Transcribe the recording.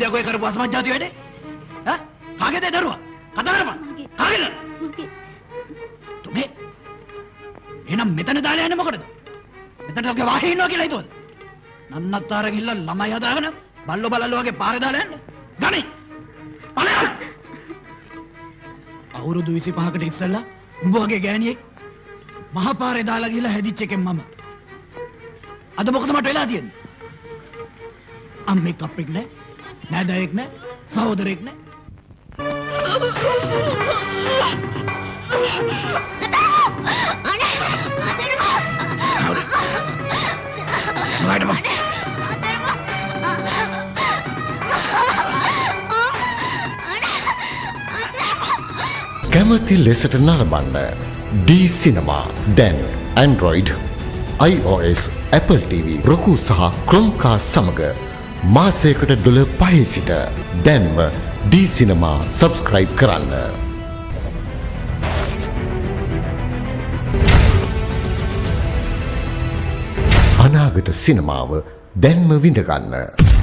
විරුද්ධයක් ඔය කරපු අසමත් જાති වැඩේ? ඈ? කාගේද දරුවා? කතා කරපන්. කාගේද? තුගේ. එනම් මෙතන දාලා යන්නේ මොකටද? මෙතන ඔගේ වාහේ ඉන්නවා කියලා හිතුවද? නන්නත්තර ගිහිල්ලා ළමයි හදාගෙන බල්ලෝ බලල්ලෝ වගේ පාරේ දාලා යන්න. ගනි. පලයන්. අවුරුදු 25කට ඉස්සෙල්ලා උඹ වගේ ගෑණියෙක් මහා පාරේ දාලා ගිහිල්ලා හැදිච්ච එකෙන් මම. අද මොකද මට වෙලා තියෙන්නේ? අම්මෙක් අප්පෙක් නෑ, නෑදෑයෙක් නෑ, සහෝදරයෙක් නෑ. කැමති ලෙසට නරඹන්න ඩී සිනමා දැන් Android, iOS, Apple TV, Roku සහ Chromecast සමග මාසයකට $5 සිට දැන්ම ඩී සිනමා සබ්ස්ක්‍රයිබ් කරන්න. අනාගත සිනමාව දැන්ම විඳගන්න.